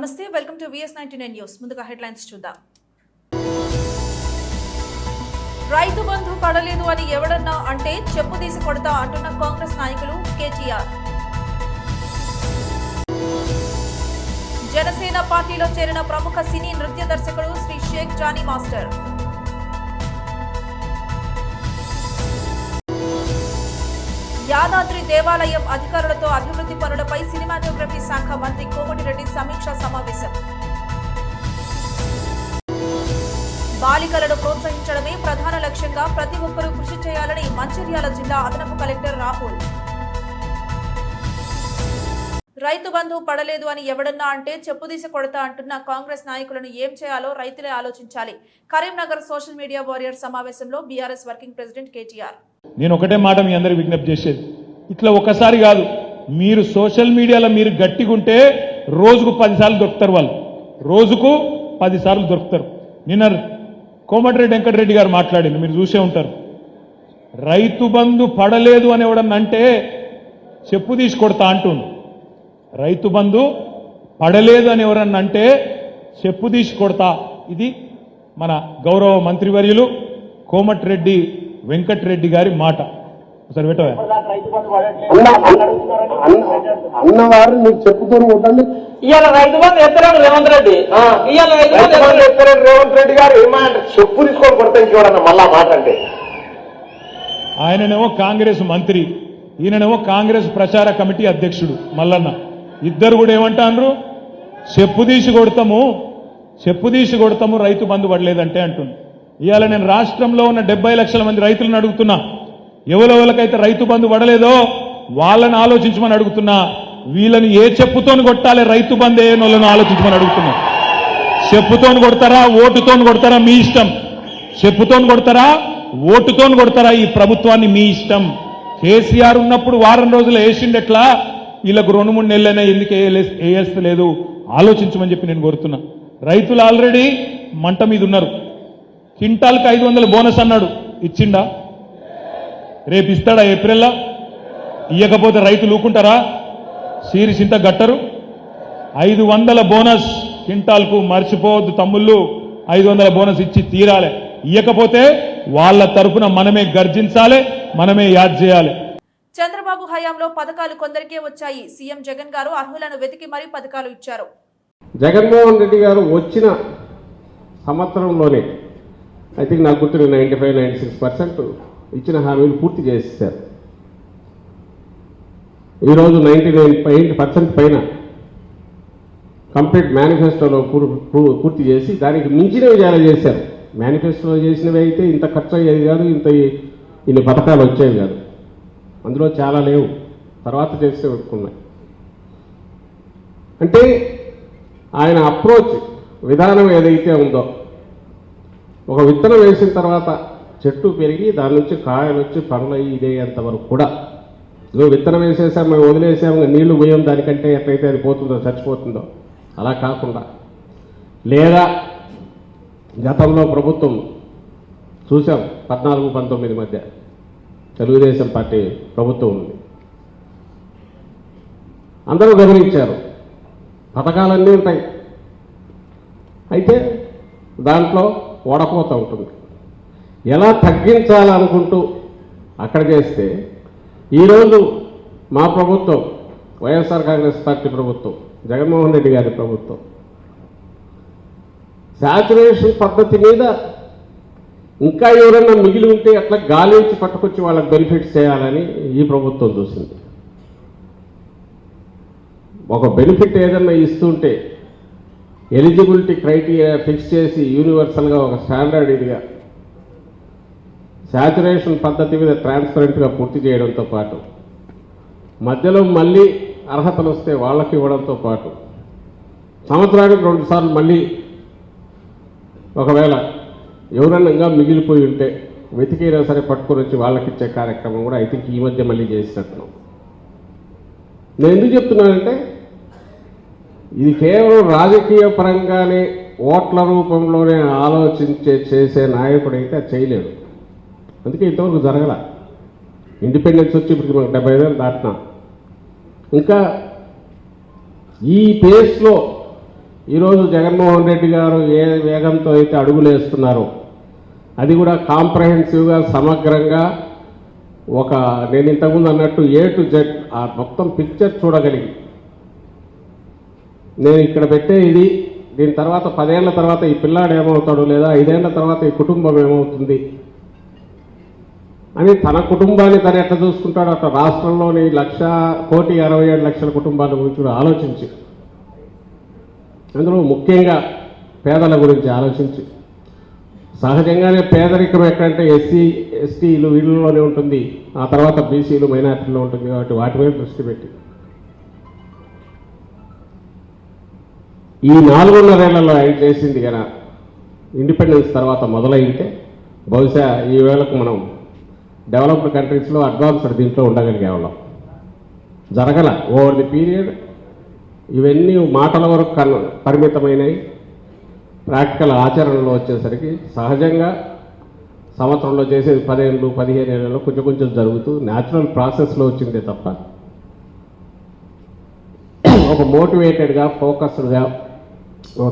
నమస్తే, welcome to VS99 news. ముందుగా headlines చూద్దాం. రైతు బంధు పడలేదు అని ఎవడన్నా అంటే చెప్పు తీసి కొడతా అంటున్న కాంగ్రెస్ నాయకులు కేటీఆర్. జనసేన పార్టీలో చేరిన ప్రముఖ సినీ నృత్య దర్శకుడు శ్రీ షేక్ జానీ మాస్టర్. యాదాద్రి దేవాలయం అధికారులతో అభివృద్ధి పనులపై సినిమాటోగ్రఫీ శాఖ మంత్రి కోమటిరెడ్డి సమీక్షా సమావేశం. బాలికలను ప్రోత్సహించడమే ప్రధాన లక్ష్యంగా ప్రతి ఒక్కరూ కృషి చేయాలని మంచిర్యాల జిల్లా అదనపు కలెక్టర్ రాహుల్. రైతు బంధు పడలేదు అని ఎవడన్నా అంటే చెప్పుదీసి కొడతా అంటున్న కాంగ్రెస్ నాయకులను ఏం చేయాలో రైతులే ఆలోచించాలి. కరీంనగర్ సోషల్ మీడియా వారియర్ సమావేశంలో బీఆర్ఎస్ వర్కింగ్ ప్రెసిడెంట్ కేటీఆర్. నేను ఒకటే మాట మీ అందరికి విజ్ఞప్తి చేసేది, ఇట్లా ఒకసారి కాదు, మీరు సోషల్ మీడియాలో మీరు గట్టిగుంటే రోజుకు 10 సార్లు దొరుకుతారు. వాళ్ళు రోజుకు 10 సార్లు దొరుకుతారు. నిన్న కోమటిరెడ్డి వెంకటరెడ్డి గారు మాట్లాడింది మీరు చూసే ఉంటారు. రైతు బంధు పడలేదు అని ఎవడన్నంటే చెప్పు తీసి కొడతా అంటుండు. రైతు బంధు పడలేదు అని ఎవరన్నంటే చెప్పు తీసి కొడతా. ఇది మన గౌరవ మంత్రివర్యులు కోమటిరెడ్డి వెంకటరెడ్డి గారి మాట. ఒకసారి పెట్టవా అన్నవారు మీకు చెప్పుతూ ఉండండి. ఇవాళ రైతు బంధు ఎత్తరాడు రేవంత్ రెడ్డి. ఇవాళ రేవంత్ రెడ్డి గారు ఏమంటే చెప్పు తీసుకొని కొడతా ఇంకోడన్న మళ్ళా మాట అంటే ఆయననేమో కాంగ్రెస్ మంత్రి, ఈయననేమో కాంగ్రెస్ ప్రచార కమిటీ అధ్యక్షుడు మల్లన్న. ఇద్దరు కూడా ఏమంటారు, చెప్పు తీసి కొడతాము రైతు బంధు పడలేదంటే అంటుంది. ఇవాళ నేను రాష్ట్రంలో ఉన్న 70 లక్షల మంది రైతులను అడుగుతున్నా, ఎవరెవరికైతే రైతు బంధు పడలేదో వాళ్ళని ఆలోచించమని అడుగుతున్నా. వీళ్ళని ఏ చెప్పుతోని కొట్టాలి, రైతు బంధు ఏ నోళ్ళను ఆలోచించమని అడుగుతున్నా. చెప్పుతోని కొడతారా, ఓటుతోని కొడతారా మీ ఇష్టం. చెప్పుతోని కొడతారా, ఓటుతోని కొడతారా, ఈ ప్రభుత్వాన్ని మీ ఇష్టం. కేసీఆర్ ఉన్నప్పుడు వారం రోజులు వేసిండెట్లా, వీళ్ళకు 2-3 నెలలైనా ఎందుకు వేయలేదు ఆలోచించమని చెప్పి నేను కోరుతున్నా. రైతులు ఆల్రెడీ మంట మీద ఉన్నారు. క్వింటాల్కి 500 బోనస్ అన్నాడు, ఇచ్చిండా? రేపు ఇస్తాడా ఏప్రిల్లా? ఇయ్యకపోతే రైతులు ఊకుంటారా? సీరిసింత గట్టరు. 500 బోనస్ క్వింటాల్కు మర్చిపోవద్దు తమ్ముళ్ళు. 500 బోనస్ ఇచ్చి తీరాలి. ఇయ్యకపోతే వాళ్ళ తరఫున మనమే గర్జించాలి, మనమే యాద్ చేయాలి. చంద్రబాబు హయాంలో పథకాలు కొందరికే వచ్చాయి. సీఎం జగన్ గారు అర్హులను వెతికి మరీ పథకాలు ఇచ్చారు. జగన్మోహన్ రెడ్డి గారు వచ్చిన సంవత్సరంలోనే ఐ థింక్ నాకు గుర్తు 95-96% ఇచ్చిన హామీలు పూర్తి చేసేసారు. ఈరోజు 99% పైన కంప్లీట్ మేనిఫెస్టోలో పూర్తి చేసి దానికి మించినవి చాలా చేశారు. మేనిఫెస్టోలో చేసినవి అయితే ఇంత ఖర్చు అయ్యేది కాదు, ఇన్ని పథకాలు వచ్చేవి కాదు. అందులో చాలా లేవు, తర్వాత చేస్తే పెట్టుకున్నాయి. అంటే ఆయన అప్రోచ్ విధానం ఏదైతే ఉందో, ఒక విత్తనం వేసిన తర్వాత చెట్టు పెరిగి దాని నుంచి కాయలు వచ్చి పండ్లు ఇదేంతవరకు కూడా విత్తనం వేసేసాం, మేము వదిలేసాము, నీళ్లు పోయాం, దానికంటే ఎట్లయితే అది పోతుందో చచ్చిపోతుందో అలా కాకుండా, లేదా గతంలో ప్రభుత్వం చూసాం 14-19 మధ్య తెలుగుదేశం పార్టీ ప్రభుత్వం ఉంది, అందరూ గమనించారు. పథకాలన్నీ ఉంటాయి, అయితే దాంట్లో ఓడపోతూ ఉంటుంది. ఎలా తగ్గించాలనుకుంటూ అక్కడ చేస్తే ఈరోజు మా ప్రభుత్వం, వైఎస్ఆర్ కాంగ్రెస్ పార్టీ ప్రభుత్వం, జగన్మోహన్ రెడ్డి గారి ప్రభుత్వం శాచురేషన్ పద్ధతి మీద ఇంకా ఎవరైనా మిగిలి ఉంటే అట్లా గాలించి పట్టుకొచ్చి వాళ్ళకి బెనిఫిట్స్ చేయాలని ఈ ప్రభుత్వం చూసింది. ఒక బెనిఫిట్ ఏదన్నా ఇస్తుంటే ఎలిజిబిలిటీ క్రైటీరియా ఫిక్స్ చేసి యూనివర్సల్గా ఒక స్టాండర్డ్ ఇదిగా శాచురేషన్ పద్ధతి మీద ట్రాన్స్పరెంట్గా పూర్తి చేయడంతో పాటు, మధ్యలో మళ్ళీ అర్హతలు వస్తే వాళ్ళకి ఇవ్వడంతో పాటు, సంవత్సరానికి 2 సార్లు మళ్ళీ ఒకవేళ ఎవరన్నా ఇంకా మిగిలిపోయి ఉంటే వెతికైనా సరే పట్టుకొని వచ్చి వాళ్ళకి ఇచ్చే కార్యక్రమం కూడా ఐ థింక్ ఈ మధ్య మళ్ళీ చేసినట్టున్నాం. నేను ఎందుకు చెప్తున్నానంటే, ఇది కేవలం రాజకీయ పరంగానే ఓట్ల రూపంలోనే చేసే నాయకుడైతే అది చేయలేడు. అందుకే ఇంతవరకు జరగల. ఇండిపెండెన్స్ వచ్చి ఇప్పుడు మనకు 75 ఏళ్ళు దాటినా ఇంకా ఈ పేస్లో ఈరోజు జగన్మోహన్ రెడ్డి గారు ఏ వేగంతో అయితే అడుగులు వేస్తున్నారో అది కూడా కాంప్రహెన్సివ్గా సమగ్రంగా నేను ఇంతకుముందు అన్నట్టు A to Z ఆ మొత్తం పిక్చర్ చూడగలిగి నేను ఇక్కడ పెట్టే దీని తర్వాత 10 ఏళ్ల తర్వాత ఈ పిల్లాడు ఏమవుతాడు లేదా 5 ఏళ్ల తర్వాత ఈ కుటుంబం ఏమవుతుంది అని తన కుటుంబాన్ని తను ఎట్లా చూసుకుంటాడో అట్లా రాష్ట్రంలోని 1,67,00,000 కుటుంబాల గురించి కూడా ఆలోచించి అందులో ముఖ్యంగా పేదల గురించి ఆలోచించి సహజంగానే పేదరికం ఎక్కడంటే ఎస్సీ ఎస్టీలు వీళ్ళలోనే ఉంటుంది, ఆ తర్వాత బీసీలు మైనార్టీలో ఉంటుంది కాబట్టి వాటి మీద దృష్టి పెట్టి ఈ 4.5 ఏళ్లలో ఆయన చేసింది కదా ఇండిపెండెన్స్ తర్వాత మొదలైతే బహుశా ఈ వేళకు మనం డెవలప్డ్ కంట్రీస్లో అడ్వాన్స్డ్ దీంట్లో ఉండగలిగేవాళ్ళం. జరగల ఓవర్ ది పీరియడ్ ఇవన్నీ మాటల వరకు పరిమితమైనవి. ప్రాక్టికల్ ఆచరణలో వచ్చేసరికి సహజంగా సంవత్సరంలో చేసేది 10 ఏళ్ళు 15 ఏళ్ళలో కొంచెం జరుగుతూ న్యాచురల్ ప్రాసెస్లో వచ్చిందే తప్ప ఒక మోటివేటెడ్గా ఫోకస్డ్గా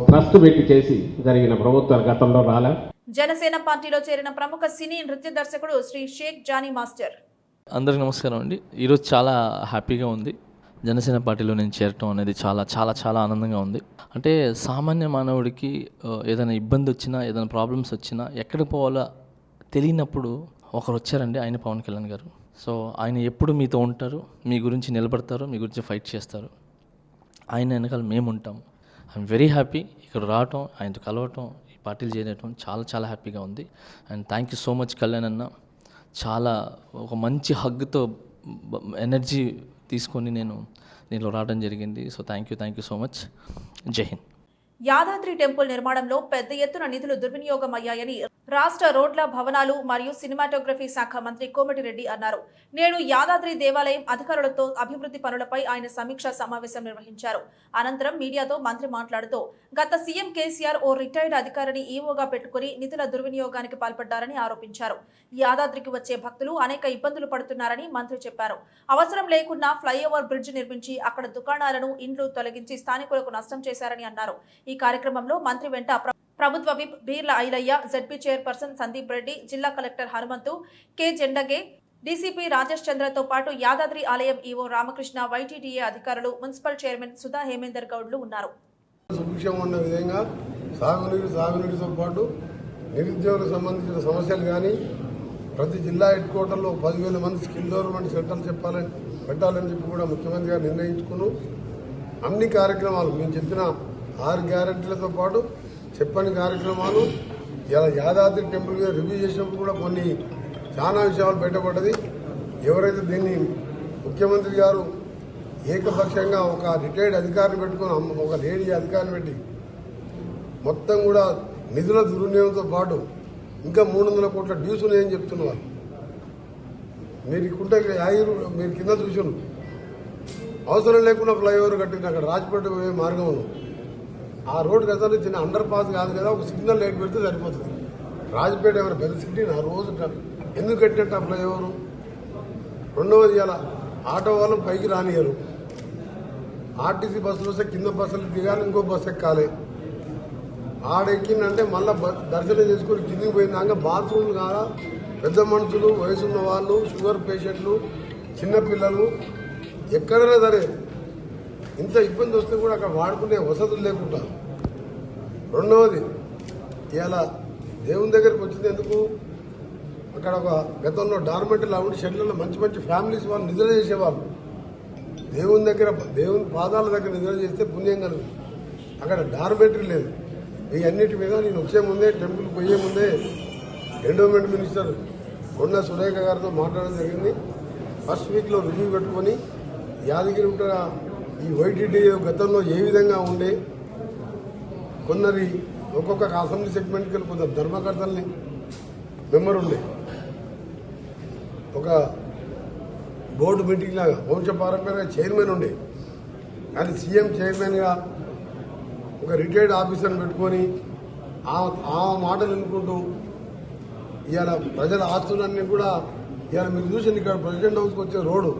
ట్రస్ట్ పెట్టి చేసి జరిగిన ప్రభుత్వాలు గతంలో రాలే. జనసేన పార్టీలో చేరిన ప్రముఖ సినీ నృత్య దర్శకుడు శ్రీ షేక్ జానీ మాస్టర్. అందరికీ నమస్కారం అండి. ఈరోజు చాలా హ్యాపీగా ఉంది. జనసేన పార్టీలో నేను చేరటం అనేది చాలా చాలా చాలా ఆనందంగా ఉంది. అంటే సామాన్య మానవుడికి ఏదైనా ఇబ్బంది వచ్చినా ఏదైనా ప్రాబ్లమ్స్ వచ్చినా ఎక్కడికి పోవాలో తెలియనప్పుడు ఒకరు వచ్చారండి, ఆయన పవన్ కళ్యాణ్ గారు. సో ఆయన ఎప్పుడు మీతో ఉంటారు, మీ గురించి నిలబడతారు, మీ గురించి ఫైట్ చేస్తారు. ఆయన వెనకాల మేము ఉంటాం. ఐఎమ్ వెరీ హ్యాపీ ఇక్కడ రావటం, ఆయనతో కలవటం, ఈ పార్టీలు చేరటం చాలా చాలా హ్యాపీగా ఉంది. And thank you so much Kalyan అన్న. చాలా ఒక మంచి హగ్తో ఎనర్జీ తీసుకొని నేను దీనిలో రావడం జరిగింది. So thank you so much. జై హింద్. యాదాద్రి టెంపుల్ నిర్మాణంలో పెద్ద ఎత్తున నిధులు దుర్వినియోగం అయ్యాయని రాష్ట్ర రోడ్ల భవనాలు మరియు సినిమాటోగ్రఫీ శాఖ మంత్రి కోమటిరెడ్డి అన్నారు. నేడు యాదాద్రి దేవాలయం అధికారులతో అభివృద్ధి పనులపై ఆయన సమీక్షా సమావేశం నిర్వహించారు. అనంతరం మీడియాతో మంత్రి మాట్లాడుతూ గత సీఎం కేసీఆర్ ఓ రిటైర్డ్ అధికారిని ఈవోగా పెట్టుకుని నిధుల దుర్వినియోగానికి పాల్పడ్డారని ఆరోపించారు. యాదాద్రికి వచ్చే భక్తులు అనేక ఇబ్బందులు పడుతున్నారని మంత్రి చెప్పారు. అవసరం లేకున్నా ఫ్లైఓవర్ బ్రిడ్జ్ నిర్మించి అక్కడ దుకాణాలను ఇండ్లు తొలగించి స్థానికులకు నష్టం చేశారని అన్నారు. ఈ కార్యక్రమంలో మంత్రి వెంట ప్రభుత్వ whip Beerla Ilaiah, ZP chairperson Sandeep Reddy, జిల్లా collector Hanumanthu, K Zendage, DCP Rajesh చంద్రతో పాటు యాదాద్రి ఆలయం ఈవో రామకృష్ణ, వైటీడీఏ అధికారులు, మున్సిపల్ చైర్మన్ సుధా హేమేందర్ గౌడ్లు ఉన్నారు. సుభిక్షంగా ఉన్న విధంగా సాగునీటితో పాటు నిరుద్యోగులకు సంబంధించిన సమస్యలు కానీ ప్రతి జిల్లా హెడ్ క్వార్టర్లో 10,000 మంది స్కిల్ డెవలప్మెంట్ సెంటర్లు పెట్టాలని చెప్పి కూడా ముఖ్యమంత్రి గారు నిర్ణయించుకున్నాం. అన్ని కార్యక్రమాలు మేము చెప్పిన 6 గ్యారెంటీలతో పాటు చెప్పని కార్యక్రమాలు ఇలా యాదాద్రి టెంపుల్ మీద రివ్యూ చేసినప్పుడు కూడా కొన్ని చాలా విషయాలు బయటపడ్డది. ఎవరైతే దీన్ని ముఖ్యమంత్రి గారు ఏకపక్షంగా ఒక రిటైర్డ్ అధికారిని పెట్టుకుని ఒక లేడీ అధికారిని పెట్టి మొత్తం కూడా నిధుల దుర్వినియోగంతో పాటు ఇంకా 300 కోట్ల డ్యూస్ ఉన్నాయని చెప్తున్నారు. మీరు ఇకుంటే మీరు కింద చూసాను అవసరం లేకుండా ఫ్లైఓవర్ కట్టింది. అక్కడ రాజపేట పోయే మార్గం ఆ రోడ్డు గతంలో చిన్న అండర్ పాస్ కాదు కదా, ఒక సిగ్నల్ లైట్ పెడితే సరిపోతుంది. రాజపేట ఏమైనా పెద్ద సిటీ ఆ రోజు ఎందుకు కట్టినట్టు ఆ ఫ్లైఓవర్. రెండవది ఇలా ఆటో వాళ్ళు పైకి రానియరు. ఆర్టీసీ బస్సులు వస్తే కింద బస్సులు దిగాలి, ఇంకో బస్సు ఎక్కాలి. ఆడెక్కిందంటే మళ్ళీ దర్శనం చేసుకుని కిందికి పోయిందాక బాత్రూమ్లు కాదా, పెద్ద మనుషులు, వయసున్న వాళ్ళు, షుగర్ పేషెంట్లు, చిన్నపిల్లలు ఎక్కడైనా సరే ఇంత ఇబ్బంది వస్తే కూడా అక్కడ వాడుకునే వసతులు లేకుండా. రెండవది ఇలా దేవుని దగ్గరికి వచ్చింది ఎందుకు, అక్కడ ఒక గతంలో డార్మెంటరీ ఉండి షెడ్లలో మంచి ఫ్యామిలీస్ వాళ్ళు నిద్ర చేసేవాళ్ళు. దేవుని పాదాల దగ్గర నిద్ర చేస్తే పుణ్యం కలదు. అక్కడ డార్మెంటరీ లేదు. ఈ అన్నిటి మీద నేను వచ్చే ముందే టెంపుల్కి పోయే ముందే ఎండోమెంట్ మినిస్టర్ కొండ సురేఖ గారితో మాట్లాడడం జరిగింది. ఫస్ట్ వీక్లో రివ్యూ పెట్టుకొని యాదగిరి ఉంటున్న ఈ వైటీడీ గతంలో ఏ విధంగా ఉండే కొందరి ఒక్కొక్క అసెంబ్లీ సెగ్మెంట్కి వెళ్ళి కొందరు ధర్మకర్తల్ని మెంబర్ ఉండే ఒక బోర్డు మీటింగ్ లాగా వంశపారంపర్యంగా చైర్మన్ ఉండే, కానీ సీఎం చైర్మన్గా ఒక రిటైర్డ్ ఆఫీసర్ని పెట్టుకొని ఆ మాటలు వినుకుంటూ ఇవాళ ప్రజల ఆస్తులన్నీ కూడా ఇవాళ మీరు చూసింది. ఇక్కడ ప్రెసిడెంట్ హౌస్కి వచ్చే రోడ్డు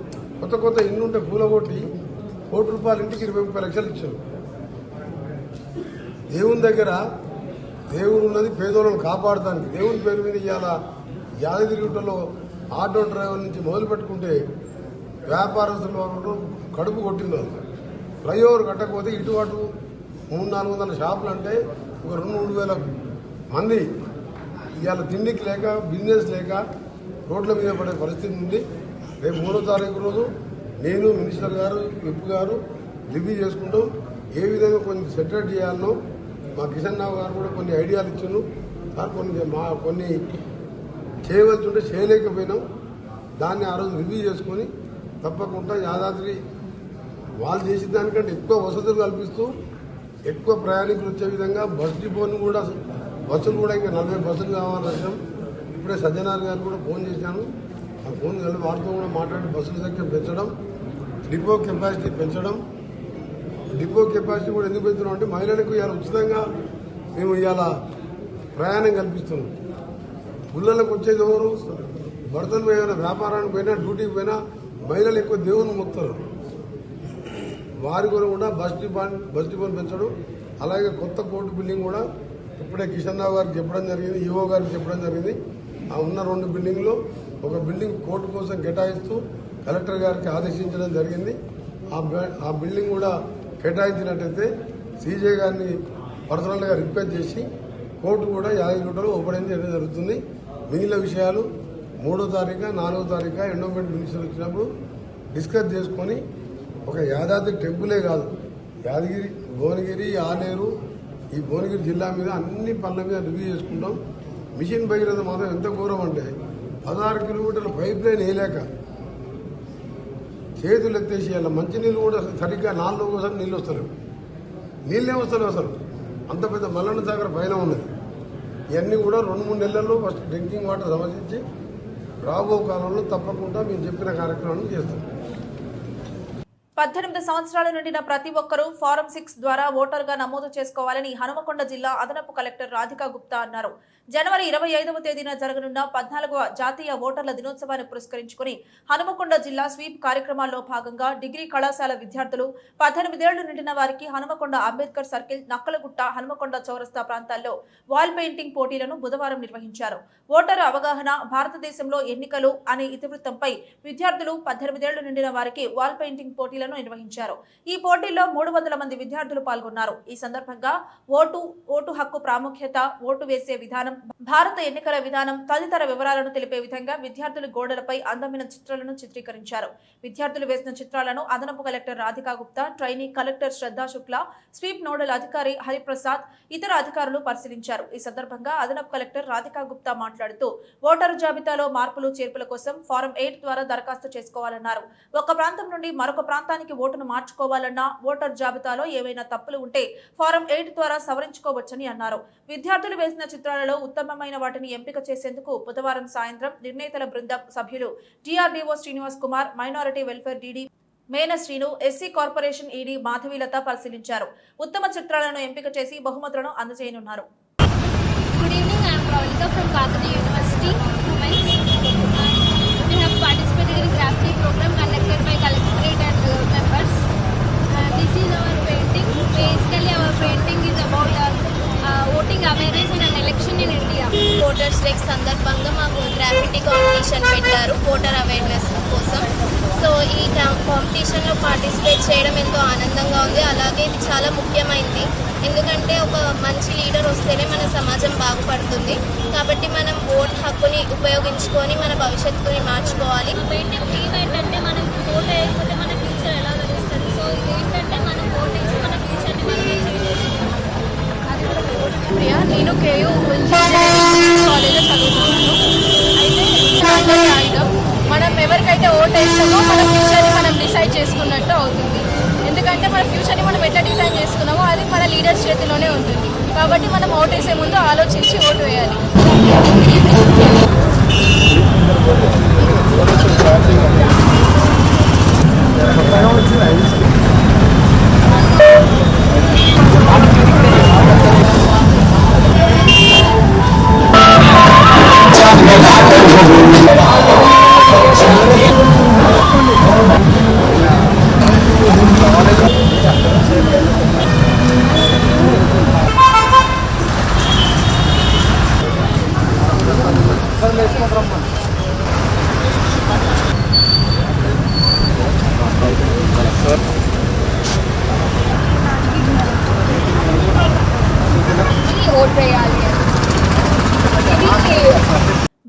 కొత్త ఇల్లు ఉంటే కూలగొట్టి ₹1 కోటి ఇంటికి 20-30 లక్షలు ఇచ్చారు. దేవుని దగ్గర దేవుడు ఉన్నది పేదోళ్ళని కాపాడటానికి. దేవుని పేరు మీద ఇవాళ యాదగిరిగుట్టలో ఆటో డ్రైవర్ నుంచి మొదలు పెట్టుకుంటే వ్యాపారస్తులు కడుపు కొట్టింది. ఫ్లైఓవర్ కట్టకపోతే ఇటు అటు 300-400 షాపులు అంటే ఒక 2-3 వేల మంది ఇవాళ తిండికి లేక బిజినెస్ లేక రోడ్ల మీద పడే పరిస్థితి ఉంది. రేపు 3వ తారీఖు రోజు నేను, మినిస్టర్ గారు, విప్ గారు రివ్యూ చేసుకుంటాం. ఏ విధంగా కొన్ని సెటిల్ చేయాలనో మా కిషన్ రావు గారు కూడా కొన్ని ఐడియాలు ఇచ్చాను. సార్ కొన్ని చేయవలసి ఉంటే చేయలేకపోయినాం. దాన్ని ఆ రోజు రివ్యూ చేసుకొని తప్పకుండా యాదాద్రి వాళ్ళు చేసిన దానికంటే ఎక్కువ వసతులు కల్పిస్తూ ఎక్కువ ప్రయాణికులు వచ్చే విధంగా బస్సులు కూడా ఇంకా 40 బస్సులు కావాలని వచ్చాం. ఇప్పుడే సజ్జనార్ గారు కూడా ఫోన్ చేశాను. ఆ ఫోన్ కలిపి వారితో కూడా మాట్లాడి బస్సుల సంఖ్య పెంచడం, డిపో కెపాసిటీ పెంచడం. డిపో కెపాసిటీ కూడా ఎందుకు పెంచడం అంటే మహిళలకు ఇవాళ ఉచితంగా మేము ఇవాళ ప్రయాణం కల్పిస్తున్నాం. గుళ్ళలకు వచ్చేది ఎవరు? భర్తలు ఏమైనా వ్యాపారానికి పోయినా డ్యూటీకి పోయినా మహిళలు ఎక్కువ దేవుని మొక్కుతారు. వారి కూడా బస్ డిపో పెంచడం. అలాగే కొత్త కోర్టు బిల్డింగ్ కూడా ఇప్పుడే కిషన్ రావు గారికి చెప్పడం జరిగింది, ఈఓ గారికి చెప్పడం జరిగింది. ఆ ఉన్న 2 బిల్డింగ్లో ఒక బిల్డింగ్ కోర్టు కోసం కేటాయిస్తూ కలెక్టర్ గారికి ఆదేశించడం జరిగింది. ఆ బిల్డింగ్ కూడా కేటాయించినట్టయితే సీజే గారిని పర్సనల్గా రిక్వెస్ట్ చేసి కోర్టు కూడా యాదగిరిగుట్టలో ఓపెన్ చేయడం జరుగుతుంది. మిగిలిన విషయాలు 3వ తారీఖు 4వ తారీఖు ఎండోమెంట్ మినిస్టర్ వచ్చినప్పుడు డిస్కస్ చేసుకొని ఒక యాదాద్రి టెంపులే కాదు, యాదగిరి, భువనగిరి, ఆలేరు, ఈ భువనగిరి జిల్లా మీద అన్ని పనుల మీద రివ్యూ చేసుకుంటాం. మిషన్ భగీరథ మాత్రం ఎంత ఘోరం అంటే 16 కిలోమీటర్ల పైప్ లైన్ వేయలేక చేతులు ఎత్తేసి అలా మంచినీళ్ళు కూడా సరిగ్గా 4 రోజులు నీళ్ళు వస్తలేవు. నీళ్ళే వస్తలేవు అసలు. అంత పెద్ద మల్లన్న సాగర్ పైన ఉన్నది. ఇవన్నీ కూడా 2-3 నెలల్లో ఫస్ట్ డ్రింకింగ్ వాటర్ సమర్పించి రాబో కాలంలో తప్పకుండా మేము చెప్పిన కార్యక్రమాన్ని చేస్తాం. 18 సంవత్సరాల నుండిన ప్రతి ఒక్కరూ ఫారం 6 ద్వారా ఓటర్గా నమోదు చేసుకోవాలని హనుమకొండ జిల్లా అదనపు కలెక్టర్ రాధికా గుప్తా అన్నారు. జనవరి 25వ తేదీన జరగనున్న 14వ జాతీయ ఓటర్ల దినోత్సవాన్ని పురస్కరించుకుని హనుమకొండ జిల్లా స్వీప్ కార్యక్రమాల్లో భాగంగా డిగ్రీ కళాశాల విద్యార్థులు 18 ఏళ్లు నిండిన వారికి హనుమకొండ అంబేద్కర్ సర్కిల్, నక్కలగుట్ట, హనుమకొండ చౌరస్తా ప్రాంతాల్లో వాల్ పెయింటింగ్ పోటీలను బుధవారం నిర్వహించారు. ఓటరు అవగాహన, భారతదేశంలో ఎన్నికలు అనే ఇతివృత్తంపై విద్యార్థులు 18 ఏళ్లు నిండిన వారికి వాల్ పెయింటింగ్ పోటీలను నిర్వహించారు. ఈ పోటీల్లో 300 మంది విద్యార్థులు పాల్గొన్నారు. ఈ సందర్భంగా ఓటు హక్కు ప్రాముఖ్యత, ఓటు వేసే విధానం, భారత ఎన్నికల విధానం తదితర వివరాలను తెలిపే విధంగా విద్యార్థులు గోడలపై అందమైన చిత్రాలను చిత్రీకరించారు. విద్యార్థులు వేసిన చిత్రాలను అదనపు collector Radhika Gupta, trainee collector Shraddha Shukla, SVEEP nodal అధికారి హరిప్రసాద్, ఇతర అధికారులు పరిశీలించారు. ఈ సందర్భంగా అదనపు కలెక్టర్ రాధికా గుప్తా మాట్లాడుతూ ఓటరు జాబితాలో మార్పులు చేర్పుల కోసం ఫారం 8 ద్వారా దరఖాస్తు చేసుకోవాలన్నారు. ఒక ప్రాంతం నుండి మరొక ప్రాంతానికి ఓటును మార్చుకోవాలన్నా, ఓటర్ జాబితాలో ఏవైనా తప్పులు ఉంటే ఫారం 8 ద్వారా సవరించుకోవచ్చని అన్నారు. విద్యార్థులు వేసిన చిత్రాలలో ఉత్తమమైన వాటిని ఎంపిక చేసేందుకు బుధవారం సాయంత్రం నిర్ణేతల బృందం సభ్యులు DRDO Srinivas Kumar, minority welfare DD మేన Srinu, SC corporation ED Madhavilatha పరిశీలించారు. ఉత్తమ చిత్రాలను ఎంపిక చేసి బహుమతులను అందజేయనున్నారు. Good evening, I am Pravalika from Kakatiya University, Women's. We have participated in crafty program conducted by collectorate and members. This is our painting. Basically, our painting is about voting awareness in an election in India. Voters day సందర్భంగా మాకు graffiti competition పెట్టారు voter awareness కోసం. So ఈ కాంపిటీషన్లో participate చేయడం ఎంతో ఆనందంగా ఉంది. అలాగే ఇది చాలా ముఖ్యమైనది, ఎందుకంటే ఒక మంచి లీడర్ వస్తేనే మన సమాజం బాగుపడుతుంది. కాబట్టి మనం ఓట్ హక్కుని ఉపయోగించుకొని మన భవిష్యత్తుని మార్చుకోవాలి. పెయింటింగ్ థీమ్ ఏంటంటే మనం ఓట్ వేయకపోతే మన ఫ్యూచర్ ఎలా తెలుస్తుంది. సో ఇది ఏంటంటే మనం ఓట్ వేసి మన ఫ్యూచర్ని మనం ప్రియా, నేను కేయూ కాలేజ్లో చదువుతున్నాను. అయితే రాయడం మనం ఎవరికైతే ఓట్ వేస్తామో మన ఫ్యూచర్ని మనం డిసైడ్ చేసుకున్నట్టు అవుతుంది. ఎందుకంటే మన ఫ్యూచర్ని మనం ఎట్లా డిసైడ్ చేసుకున్నామో అది మన లీడర్స్ చేతిలోనే ఉంటుంది. కాబట్టి మనం ఓట్ వేసే ముందు ఆలోచించి ఓటు వేయాలి. ఓట్ వేయాలి.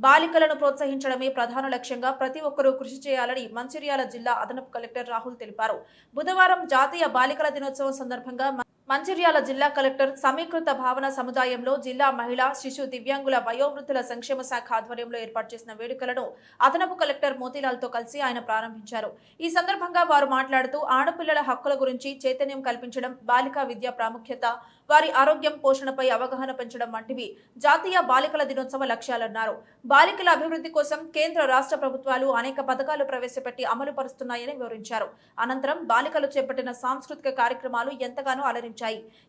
బాలికలను ప్రోత్సహించడమే ప్రధాన లక్ష్యంగా ప్రతి ఒక్కరూ కృషి చేయాలని మంచిర్యాల జిల్లా అదనపు కలెక్టర్ రాహుల్ తెలిపారు. బుధవారం జాతీయ బాలికల దినోత్సవం సందర్భంగా మంచిర్యాల జిల్లా కలెక్టర్ సమీకృత భావన సముదాయంలో జిల్లా మహిళా శిశు దివ్యాంగుల వయోవృద్ధుల సంక్షేమ శాఖ ఆధ్వర్యంలో ఏర్పాటు చేసిన వేడుకలను అదనపు కలెక్టర్ మోతీలాల్తో కలిసి ఆయన ప్రారంభించారు. ఈ సందర్భంగా వారు మాట్లాడుతూ ఆడపిల్లల హక్కుల గురించి చైతన్యం కల్పించడం, బాలికా విద్య ప్రాముఖ్యత, వారి ఆరోగ్యం, పోషణపై అవగాహన పెంచడం వంటివి జాతీయ బాలికల దినోత్సవ లక్ష్యాలన్నారు. బాలికల అభివృద్ధి కోసం కేంద్ర రాష్ట్ర ప్రభుత్వాలు అనేక పథకాలు ప్రవేశపెట్టి అమలు పరుస్తున్నాయని వివరించారు. అనంతరం బాలికలు చేపట్టిన సాంస్కృతిక కార్యక్రమాలు ఎంతగానో అలరించారు.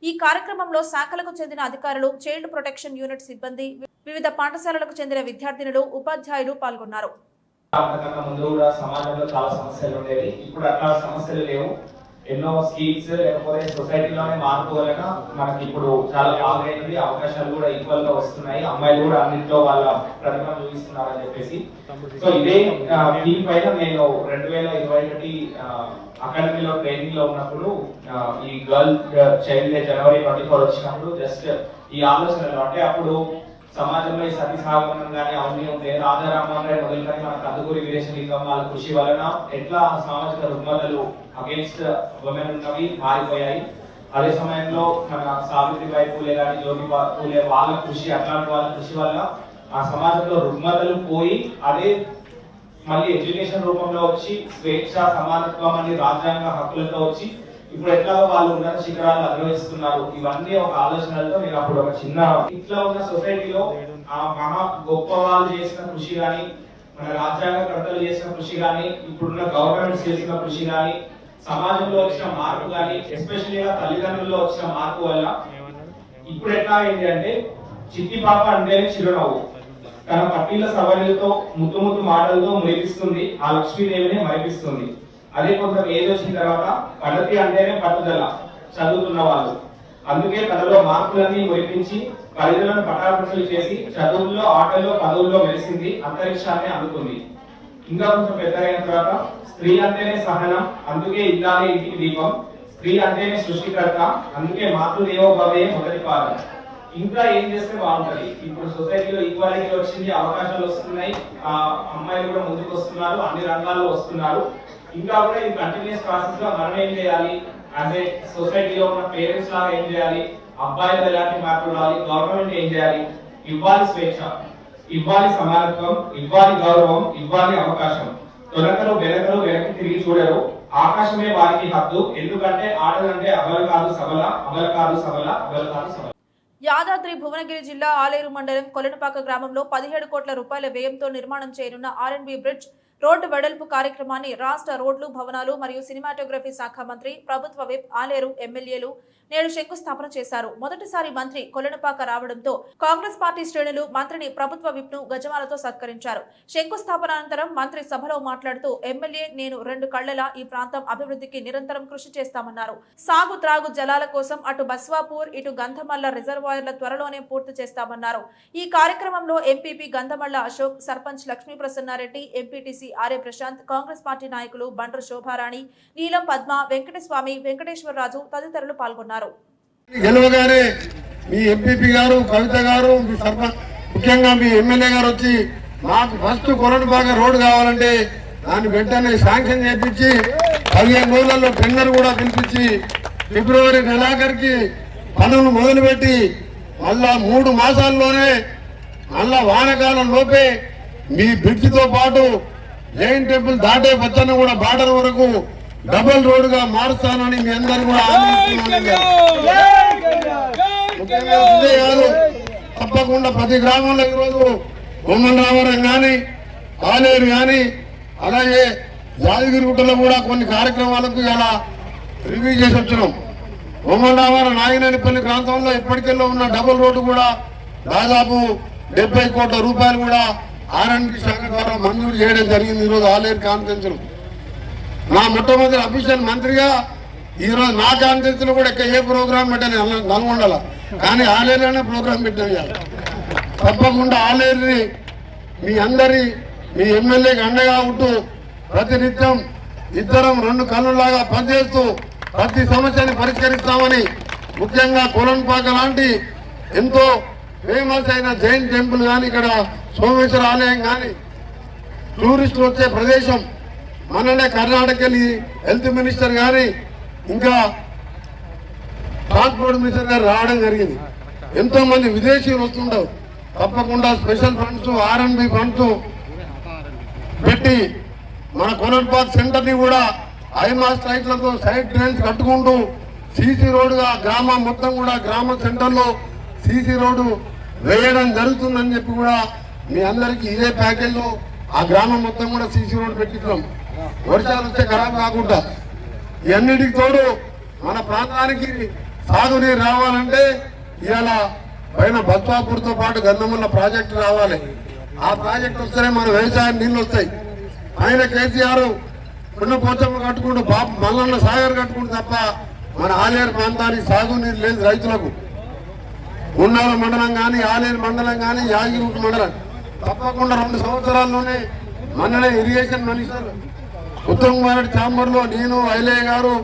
ఈ కార్యక్రమంలో శాఖలకు చెందిన అధికారులు, చైల్డ్ ప్రొటెక్షన్ యూనిట్ సిబ్బంది, వివిధ పాఠశాలలకు చెందిన విద్యార్థినులు, ఉపాధ్యాయులు పాల్గొన్నారు. ముందు కూడా సమాజంలో చాలా సమస్యలు ఉండేవి. ఇప్పుడు అట్లా సమస్యలు లేవు. ఎన్నో స్కీమ్స్ లేకపోతే సొసైటీలోనే మార్పు వలన మనకి ఇప్పుడు చాలా బాగైంది. అవకాశాలు కూడా ఈక్వల్ గా వస్తున్నాయి. అమ్మాయిలు కూడా అన్నింటిలో వాళ్ళ ప్రతిభ చూపిస్తున్నారని చెప్పేసి సో ఇదే దీని పైన నేను 2021 అకాడమీలో ట్రైనింగ్ లో ఉన్నప్పుడు ఈ గర్ల్ చైల్డ్ డే January 24 వచ్చినప్పుడు జస్ట్ ఈ ఆలోచనలు అంటే అప్పుడు సమాజంలో ఈ సతీ సాగమనం కానీ అవన్నీ ఉంటే రాజారామన్ గారి మొదలుకొని మన కందుకూరి వీరేశలింగం వాళ్ళ కృషి వలన ఎట్లా సామాజిక రుగ్మతలు అగేన్స్ట్ ఉమెన్ ఉన్నవి మారిపోయాయి. అదే సమయంలో మన సావిత్రిబాయి పూలే కానీ జ్యోతిబా పూలే వాళ్ళ కృషి, అట్లాంటి వాళ్ళ కృషి వల్ల ఆ సమాజంలో రుగ్మతలు పోయి అదే మళ్ళీ ఎడ్యుకేషన్ రూపంలో వచ్చి స్వేచ్ఛ, సమానత్వం అని రాజ్యాంగ హక్కులతో వచ్చి ఇప్పుడు ఎట్లా వాళ్ళు ఉన్నత శిఖరాలు అధిరోహిస్తున్నారు. ఇవన్నీ ఒక ఆలోచనలతో నేను అప్పుడు ఒక చిన్న ఇట్లా ఉన్న సొసైటీలో ఆ మహా గొప్ప వాళ్ళు చేసిన కృషి కానీ, మన రాజ్యాంగకర్తలు చేసిన కృషి కానీ, ఇప్పుడున్న గవర్నమెంట్స్ చేసిన కృషి కానీ, సమాజంలో వచ్చిన మార్పు కానీ, ఎస్పెషల్లీగా తల్లిదండ్రుల్లో వచ్చిన మార్పు వల్ల ఇప్పుడు ఎట్లా అయింది అంటే చిట్టి పాప అంటేనే చిరునవ్వు, తన పట్టీల సవరణలతో ముద్దు ముద్దు మాటలతో మురిపిస్తుంది, ఆ లక్ష్మీదేవిని మరిపిస్తుంది. అదే కొంచెం ఏజ్ వచ్చిన తర్వాత పద్ధతి అంటేనే పట్టుదల చదువుతున్న వాళ్ళు. అందుకే తనలో మార్పులన్నీ మురిపించి పరిధులను పటాపంచలు చేసి చదువుల్లో, ఆటల్లో, పదవుల్లో మెలిసింది, అంతరిక్షాన్ని అందుకుంది. ఇంకా కొంచెం పెద్దగైన తర్వాత స్త్రీ అంటేనే సహనం, అందుకే ఇల్లాలే ఇంటికి దీపం. స్త్రీ అంటేనే సృష్టికర్త, అందుకే మాతృదేవో భవే మొదటి పాదం. ఇంకా ఏం చేస్తే బాగుంటది. ఇప్పుడు సొసైటీలో ఈక్వాలిటీ వచ్చింది, అవకాశాలు వస్తున్నాయి, అమ్మాయిలు కూడా ముందుకు వస్తున్నారు, అన్ని రంగాల్లో వస్తున్నారు. ఇంకా కూడా ఇది కంటిన్యూస్ ప్రాసెస్ గా మనం ఏం చేయాలి, యాజ్ ఏ సొసైటీలో ఉన్న పేరెంట్స్ లాగా ఏం చేయాలి, అబ్బాయిలు ఎలాంటి మార్పులు రావాలి, గవర్నమెంట్ ఏం చేయాలి, ఇవ్వాలి స్వేచ్ఛ, ఇవ్వాలి సమానత్వం, ఇవ్వాలి గౌరవం, ఇవ్వాలి అవకాశం. తొలకలు వెనకలు వెనక్కి తిరిగి చూడరు, ఆకాశమే వారికి హద్దు. ఎందుకంటే ఆడదంటే అబల కాదు సబల, అబల కాదు సబల, అబల కాదు సబల. యాదాద్రి భువనగిరి జిల్లా ఆలేరు మండలం కొలనపాక గ్రామంలో 17 కోట్ల రూపాయల వ్యయంతో నిర్మాణం చేయనున్న R&B బ్రిడ్జ్ రోడ్డు వెడల్పు కార్యక్రమాన్ని రాష్ట్ర రోడ్లు, భవనాలు మరియు సినిమాటోగ్రఫీ శాఖ మంత్రి, ప్రభుత్వ విప్, ఆలేరు ఎమ్మెల్యేలు నేడు శంకుస్థాపన చేశారు. మొదటిసారి మంత్రి కొలనపాక రావడంతో కాంగ్రెస్ పార్టీ శ్రేణులు మంత్రిని, ప్రభుత్వ విప్ ను గజమాలతో సత్కరించారు. శంకుస్థాపన అనంతరం మంత్రి సభలో మాట్లాడుతూ ఎమ్మెల్యే నేను 2 కళ్లలా ఈ ప్రాంతం అభివృద్ధికి నిరంతరం కృషి చేస్తామన్నారు. సాగు, త్రాగు జలాల కోసం అటు బస్వాపూర్, ఇటు గంధమల్ల రిజర్వాయర్ల త్వరలోనే పూర్తి చేస్తామన్నారు. ఈ కార్యక్రమంలో MPP Gandhamalla Ashok, sarpanch Lakshmi Prasanna Reddy, MPTC RA Prashanth, Congress party నాయకులు బండ్రు శోభారాణి, నీలం పద్మ, వెంకటస్వామి, వెంకటేశ్వరరాజు తదితరులు పాల్గొన్నారు. గెలవగానే మీ ఎంపీపీ గారు, కవిత గారు, మీ సర్పంచ్, ముఖ్యంగా మీ ఎమ్మెల్యే గారు వచ్చి మాకు ఫస్ట్ కొలనపాక రోడ్డు కావాలంటే దాన్ని వెంటనే శాంక్షన్ చేయించి 15 రోజులలో టెండర్ కూడా పిలిపించి ఫిబ్రవరి నెలాఖరికి పనులు మొదలుపెట్టి మళ్ళా 3 మాసాల్లోనే మళ్ళా వానకాలం లోపే మీ బ్రిడ్జితో పాటు జైన్ టెంపుల్ దాటే పచ్చని కూడా బార్డర్ వరకు డబుల్ రోడ్డుగా మారుస్తానని మీ అందరూ కూడా తప్పకుండా ప్రతి గ్రామంలో ఈరోజు బొమ్మలరావరం కానీ, ఆలేరు కానీ, అలాగే యాదగిరిగుట్టలో కూడా కొన్ని కార్యక్రమాలకు ఇలా రివ్యూ చేసి వచ్చినాం. బొమ్మలరావరం, నాగినేనిపల్లి ప్రాంతంలో ఇప్పటికెల్లో ఉన్న డబుల్ రోడ్డు కూడా దాదాపు 70 కోట్ల రూపాయలు కూడా R&B శాఖ ద్వారా మంజూరు చేయడం జరిగింది. ఈరోజు ఆలేరు కాన్ఫరెన్స్ లో నా మొట్టమొదటి అఫీషియల్ మంత్రిగా ఈరోజు నా కాన్ఫరెన్స్ లో కూడా ఏ ప్రోగ్రాం పెట్టాను నల్గొండల, కానీ ఆలేరులోనే ప్రోగ్రాం పెట్టాను. తప్పకుండా ఆలేరుని మీ ఎమ్మెల్యేకి అండగా ఉంటూ ప్రతినిత్యం ఇద్దరం రెండు కన్నులాగా పనిచేస్తూ ప్రతి సమస్యని పరిష్కరిస్తామని, ముఖ్యంగా కొలన్పాక లాంటి ఎంతో ఫేమస్ అయిన జైన్ టెంపుల్ కానీ, ఇక్కడ సోమేశ్వర ఆలయం కానీ, టూరిస్టులు వచ్చే ప్రదేశం, మననే కర్ణాటకకి హెల్త్ మినిస్టర్ కానీ ఇంకా ట్రాన్స్పోర్ట్ మినిస్టర్ గారు రావడం జరిగింది. ఎంతో మంది విదేశీయులు వస్తుంటారు. తప్పకుండా స్పెషల్ ఫండ్స్, R&B ఫండ్స్ పెట్టి మన కొలన్పాక్ సెంటర్ ని కూడా ఐమాస్ లైట్లతో సైడ్ డ్రైన్స్ కట్టుకుంటూ సీసీ రోడ్డుగా గ్రామం మొత్తం కూడా గ్రామ సెంటర్లో సీసీ రోడ్డు వేయడం జరుగుతుందని చెప్పి కూడా మీ అందరికీ ఇదే ప్యాకేజ్లో ఆ గ్రామం మొత్తం కూడా సీసీ రోడ్డు పెట్టించాం. వర్షాలు వచ్చే ఖరాబ్ కాకుండా ఇవన్నిటికి తోడు మన ప్రాంతానికి సాగునీరు రావాలంటే ఇవాళ పైన బల్పాపూర్తో పాటు గంధముల ప్రాజెక్టు రావాలి. ఆ ప్రాజెక్టు వస్తేనే మన వ్యవసాయం నీళ్ళు వస్తాయి. ఆయన కేసీఆర్ పుణ్యపోచమ్మ కట్టుకుంటూ బాబు మల్లన్న సాగర్ కట్టుకుంటూ తప్ప మన ఆలేరు ప్రాంతానికి సాగునీరు లేదు రైతులకు. ఉన్నాల మండలం కానీ, ఆలేరు మండలం కానీ, యాగిరి మండలం తప్పకుండా 2 సంవత్సరాల్లోనే మొన్ననే ఇరిగేషన్ మినిస్టర్ ఉత్తమ్ కుమార్ రెడ్డి ఛాంబర్లో నేను, ఐలయ్య గారు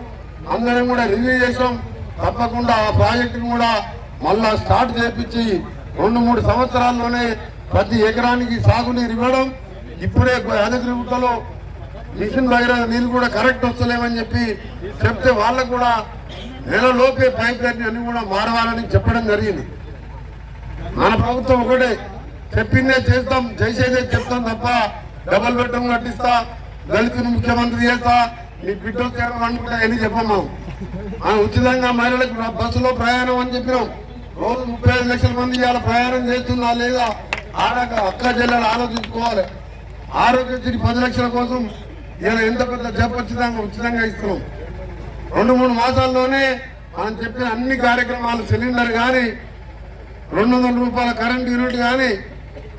అందరం కూడా రివ్యూ చేసాం. తప్పకుండా ఆ ప్రాజెక్టును కూడా మళ్ళా స్టార్ట్ చేయించి 2-3 సంవత్సరాల్లోనే ప్రతి ఎకరానికి సాగునీరు ఇవ్వడం. ఇప్పుడే యాదగిరిగుట్టలో మిషన్ దగ్గర నీళ్ళు కూడా కరెక్ట్ వస్తలేమని చెప్తే వాళ్ళకు కూడా నెలలోపే పైప్ లైన్ అన్ని కూడా మారవాలని చెప్పడం జరిగింది. మన ప్రభుత్వం ఒకటే, చెప్పిందే చేస్తాం, చేసేదే చెప్తాం తప్ప డబల్ బెడ్రూమ్ కట్టిస్తా, దళితుని ముఖ్యమంత్రి చేస్తా, నీ బిడ్డలు తేడా అనుకుంటా అని చెప్పాము. మనం ఉచితంగా మహిళలకు బస్సులో ప్రయాణం అని చెప్పినాం. రోజు 35 లక్షల మంది ఇవాళ ప్రయాణం చేస్తున్నా లేదా ఆడక అక్క చెల్లెలు ఆలోచించుకోవాలి. ఆరోగ్యశ్రీ 10 లక్షల కోసం ఇలా ఎంత పెద్ద ఉచితంగా ఇస్తున్నాం. 2-3 మాసాల్లోనే మనం చెప్పిన అన్ని కార్యక్రమాలు, సిలిండర్ కానీ, 200 రూపాయల కరెంట్ యూనిట్ కానీ,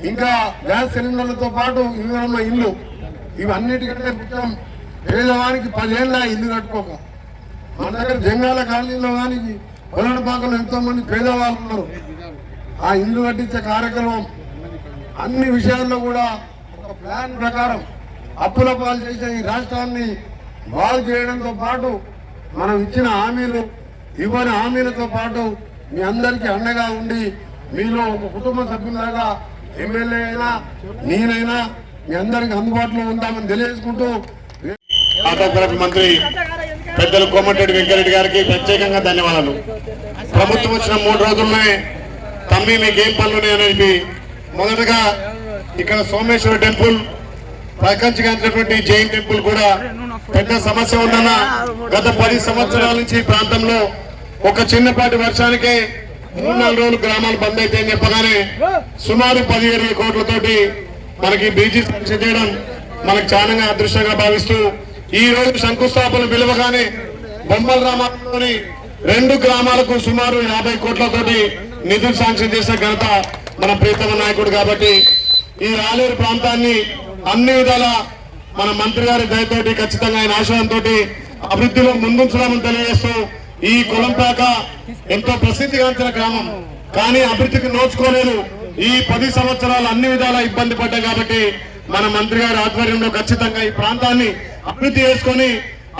ఇంకా గ్యాస్ సిలిండర్లతో పాటు ఇవి ఇల్లు, ఇవన్నిటికంటే ముఖ్యం పేదవానికి 10 ఏళ్ళ ఇల్లు కట్టుకోక. మన దగ్గర జంగాల కాలనీలో కానీ కొలనపాకలో ఎంతో మంది పేదవాళ్ళు ఉన్నారు. ఆ ఇల్లు కట్టించే కార్యక్రమం అన్ని విషయాల్లో కూడా ఒక ప్లాన్ ప్రకారం అప్పుల పాలు చేసే ఈ రాష్ట్రాన్ని బాగు చేయడంతో పాటు మనం ఇచ్చిన హామీలు, ఇవ్వని హామీలతో పాటు మీ అందరికీ అండగా ఉండి మీలో ఒక కుటుంబ సభ్యులాగా ఎమ్మెల్యే అయినా నేనైనా మీ అందరికి అందుబాటులో ఉంటామని తెలియజేసుకుంటూ ఆటోగ్రఫీ మంత్రి పెద్దలు కోమటిరెడ్డి వెంకరెడ్డి గారికి ప్రత్యేకంగా ధన్యవాదాలు. ప్రభుత్వం వచ్చిన 3 రోజుల్లోనే తమ్మి మీకేం పనులు అనేది మొదటగా ఇక్కడ సోమేశ్వర టెంపుల్, ప్రపంచగాంచినటువంటి జైన్ టెంపుల్ కూడా పెద్ద సమస్య ఉందన్న గత 10 సంవత్సరాల నుంచి ఈ ప్రాంతంలో ఒక చిన్నపాటి వర్షానికే 3-4 రోజులు గ్రామాలు బంద్ అయితే అని చెప్పగానే సుమారు 17 కోట్లతోటి మనకి బ్రిడ్జి శాంక్షన్ చేయడం మనకు చాలా అదృష్టంగా భావిస్తూ ఈ రోజు శంకుస్థాపన పిలవగానే బొమ్మల రామాలోని 2 గ్రామాలకు సుమారు 50 కోట్లతోటి నిధులు శాంక్షన్ చేసిన ఘనత మన ప్రీతమ నాయకుడు. కాబట్టి ఈ ఆలేరు ప్రాంతాన్ని అన్ని విధాల మన మంత్రి గారి దయతోటి ఖచ్చితంగా ఆయన ఆశయంతో అభివృద్ధిలో ముందుంచడామని తెలియజేస్తూ, ఈ కొలంపాక ఎంతో ప్రసిద్ధిగాంచిన గ్రామం కానీ అభివృద్ధికి నోచుకోలేదు. ఈ 10 సంవత్సరాలు అన్ని విధాల ఇబ్బంది పడ్డాయి. కాబట్టి మన మంత్రి గారి ఆధ్వర్యంలో ఖచ్చితంగా ఈ ప్రాంతాన్ని అభివృద్ధి చేసుకొని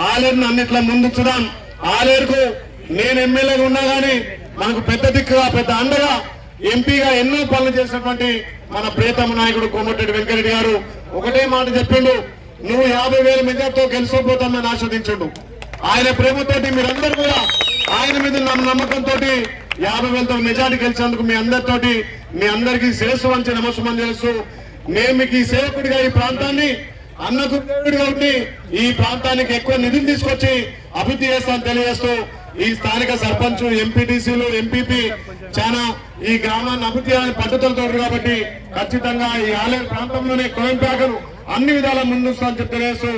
ఆలేరును అన్నిట్లా ముందుంచుదాం. ఆలేరుకు నేను ఎమ్మెల్యేగా ఉన్నా గానీ మనకు పెద్ద దిక్కుగా, పెద్ద అండగా, ఎంపీగా ఎన్నో పనులు చేసినటువంటి మన ప్రియతమ నాయకుడు కోమటిరెడ్డి వెంకరెడ్డి గారు ఒకటే మాట చెప్పిండు, నువ్వు 50,000 మెజార్టీతో గెలిచిపోతామని ఆస్వాదించండు. ఆయన ప్రేమతోటి మీరందరూ కూడా ఆయన మీద నమ్మకంతో 50,000తో మెజార్టీ గెలిచేందుకు మీ అందరికీ శిరస్సు వంచి నమస్సుమని చేస్తూ, నేను మీకు ఈ సేవకుడిగా ఈ ప్రాంతాన్ని అన్నకు దేవుడిగా ఉండి ఈ ప్రాంతానికి ఎక్కువ నిధులు తీసుకొచ్చి అభివృద్ధి చేస్తానని తెలియజేస్తూ, ఈ స్థానిక సర్పంచ్, ఎంపీటీసీలు, ఎంపీపీ చాలా ఈ గ్రామాన్ని అభివృద్ధి చేయాలని పట్టుదలతో కాబట్టి ఖచ్చితంగా ఈ ఆలయ ప్రాంతంలోనే కొలంపాకను అన్ని విధాల ముందుస్తానని తెలియజేస్తూ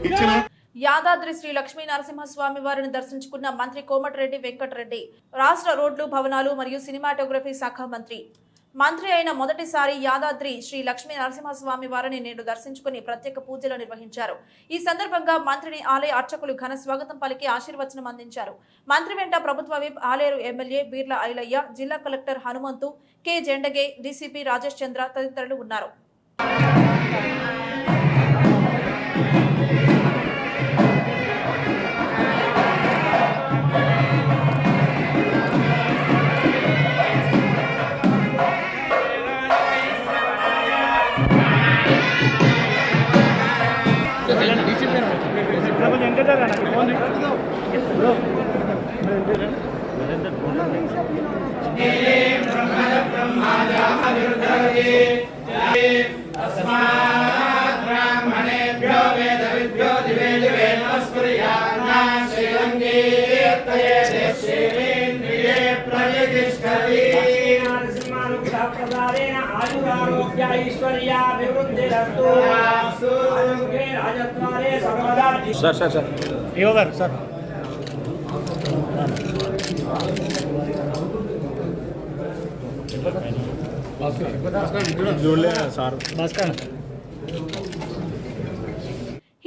ఇచ్చిన యాదాద్రి శ్రీ లక్ష్మీ నరసింహస్వామి వారిని దర్శించుకున్న మంత్రి కోమటిరెడ్డి వెంకటరెడ్డి రాష్ట్ర రోడ్లు, భవనాలు మరియు సినిమాటోగ్రఫీ శాఖ మంత్రి అయిన మొదటిసారి యాదాద్రి శ్రీ లక్ష్మీ నరసింహస్వామి వారిని నేడు దర్శించుకుని ప్రత్యేక పూజలు నిర్వహించారు. ఈ సందర్భంగా మంత్రిని ఆలయ అర్చకులు ఘన స్వాగతం పలికి ఆశీర్వచనం అందించారు. మంత్రి వెంట ప్రభుత్వ విప్, ఆలేరు ఎమ్మెల్యే బీర్ల ఐలయ్య, జిల్లా collector Hanumanthu, K Zendage, DCP Rajesh Chandra తదితరులు ఉన్నారు.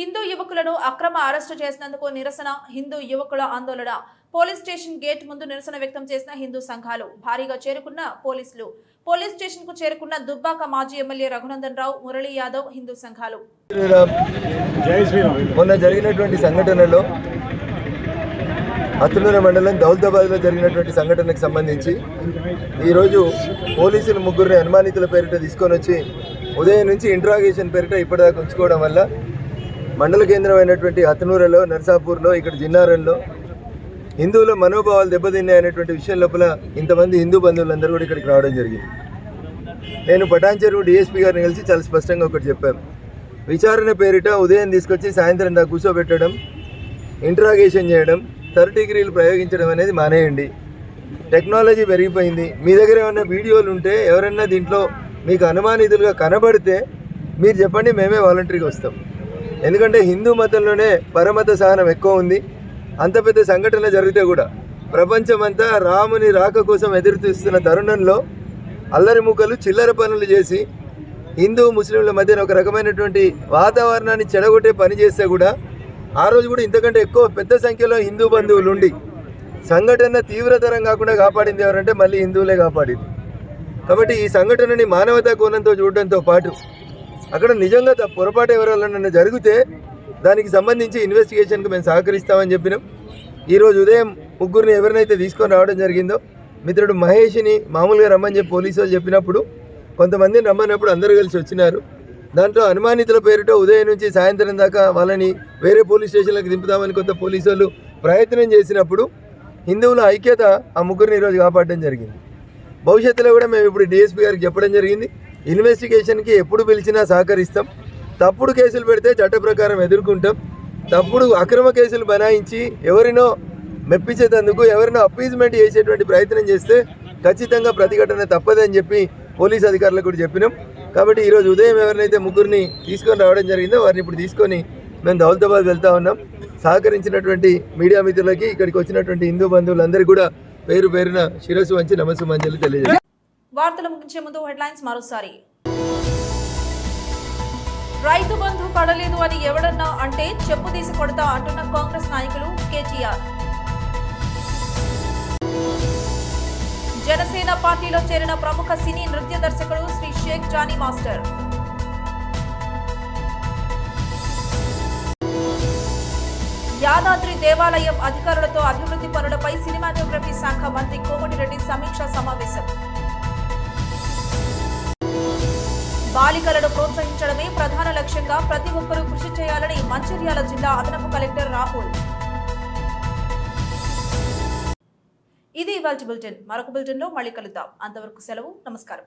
హిందూ యువకులను అక్రమ అరెస్టు చేసినందుకు నిరసన హిందూ యువకుల ఆందోళన పోలీస్ స్టేషన్ గేట్ ముందు నిరసన వ్యక్తం చేసిన హిందూ సంఘాలు భారీగా చేరుకున్న పోలీసులు పోలీస్ స్టేషన్ కు చేరుకున్న దుబ్బాక మాజీ ఎమ్మెల్యే రఘునందన్ రావు మురళీ యాదవ్ హిందూ సంఘాలు మొన్న జరిగినటువంటి సంఘటనలో అత్తునూరు మండలం దౌలతాబాద్లో జరిగినటువంటి సంఘటనకు సంబంధించి ఈరోజు పోలీసులు ముగ్గురిని అనుమానితుల పేరిట తీసుకొని వచ్చి ఉదయం నుంచి ఇంట్రాగేషన్ పేరిట ఇప్పటిదాకా ఉంచుకోవడం వల్ల మండల కేంద్రమైనటువంటి అత్తునూరులో నర్సాపూర్లో ఇక్కడ జిన్నారంలో హిందువుల మనోభావాలు దెబ్బతిన్నాయనేటువంటి విషయం లోపల ఇంతమంది హిందూ బంధువులందరూ కూడా ఇక్కడికి రావడం జరిగింది. నేను పటాన్చెరువు డిఎస్పీ గారిని కలిసి చాలా స్పష్టంగా ఒకటి చెప్పాను. విచారణ పేరిట ఉదయం తీసుకొచ్చి సాయంత్రం దాకా కూర్చోబెట్టడం, ఇంట్రాగేషన్ చేయడం, 30 డిగ్రీలు ప్రయోగించడం అనేది మానేయండి. టెక్నాలజీ పెరిగిపోయింది. మీ దగ్గర ఏమైనా వీడియోలు ఉంటే ఎవరైనా దీంట్లో మీకు అనుమానితులుగా కనబడితే మీరు చెప్పండి, మేమే వాలంటరీగా వస్తాం. ఎందుకంటే హిందూ మతంలోనే పరమత సహనం ఎక్కువ ఉంది. అంత పెద్ద సంఘటన జరిగితే కూడా ప్రపంచమంతా రాముని రాక కోసం ఎదురు చూస్తున్న తరుణంలో అల్లరి మూకలు చిల్లర పనులు చేసి హిందూ ముస్లింల మధ్యన ఒక రకమైనటువంటి వాతావరణాన్ని చెడగొట్టే పని చేస్తే కూడా ఆ రోజు కూడా ఇంతకంటే ఎక్కువ పెద్ద సంఖ్యలో హిందూ బంధువులు ఉండి సంఘటన తీవ్రతరం కాకుండా కాపాడింది ఎవరంటే మళ్ళీ హిందువులే కాపాడింది. కాబట్టి ఈ సంఘటనని మానవతా కోణంతో చూడడంతో పాటు అక్కడ నిజంగా పొరపాటు ఎవరైనా జరిగితే దానికి సంబంధించి ఇన్వెస్టిగేషన్కి మేము సహకరిస్తామని చెప్పినాం. ఈరోజు ఉదయం ముగ్గురిని ఎవరినైతే తీసుకొని రావడం జరిగిందో మిత్రుడు మహేష్ని మామూలుగా రమ్మని చెప్పి పోలీసు వాళ్ళు చెప్పినప్పుడు కొంతమందిని రమ్మన్నప్పుడు అందరూ కలిసి వచ్చినారు. దాంట్లో అనుమానితుల పేరుతో ఉదయం నుంచి సాయంత్రం దాకా వాళ్ళని వేరే పోలీస్ స్టేషన్లకు దింపుదామని కొంత పోలీసు వాళ్ళు ప్రయత్నం చేసినప్పుడు హిందువుల ఐక్యత ఆ ముగ్గురిని ఈరోజు కాపాడడం జరిగింది. భవిష్యత్తులో కూడా మేము ఇప్పుడు డిఎస్పీ గారికి చెప్పడం జరిగింది, ఇన్వెస్టిగేషన్కి ఎప్పుడు పిలిచినా సహకరిస్తాం. తప్పుడు కేసులు పెడితే చట్ట ప్రకారం ఎదుర్కొంటాం. తప్పుడు అక్రమ కేసులు బనాయించి ఎవరినో మెప్పించేందుకు ఎవరినో అప్పీజ్మెంట్ చేసేటువంటి ప్రయత్నం చేస్తే ఖచ్చితంగా ప్రతిఘటన తప్పదని చెప్పి పోలీస్ అధికారులకు కూడా చెప్పినాం. కాబట్టి ఈరోజు ఉదయం ఎవరినైతే ముగ్గురిని తీసుకొని రావడం జరిగిందో వారిని ఇప్పుడు తీసుకొని మేము దౌలతాబాద్ వెళ్తా ఉన్నాం. సహకరించినటువంటి మీడియా మిత్రులకి, ఇక్కడికి వచ్చినటువంటి హిందూ బంధువులందరికీ కూడా పేరు పేరున శిరస్సు వంచి నమస్సుమాంజలి తెలియజేస్తాం. వార్తలు ముగించే ముందు హెడ్లైన్స్ మరోసారి. రైతు బంధు పడలేదు అని ఎవడన్నా అంటే చెప్పు తీసి కొడతా అంటున్న కాంగ్రెస్ నాయకులు కేటీఆర్. జనసేన పార్టీలో చేరిన ప్రముఖ సినీ నృత్య దర్శకుడు శ్రీ షేక్ జానీ మాస్టర్. యాదాద్రి దేవాలయం అధికారులతో అభివృద్ధి పనులపై సినిమాటోగ్రఫీ శాఖ మంత్రి కోమటిరెడ్డి సమీక్షా సమావేశం. బాలికలను ప్రోత్సహించడమే ప్రధాన లక్ష్యంగా ప్రతి ఒక్కరూ కృషి చేయాలని మంచిర్యాల జిల్లా అదనపు కలెక్టర్ రాహుల్. ఇది ఇవాల్టి బులెటిన్. మరొక బులెటిన్లో మళ్ళీ కలుద్దాం. అంతవరకు సెలవు. నమస్కారం.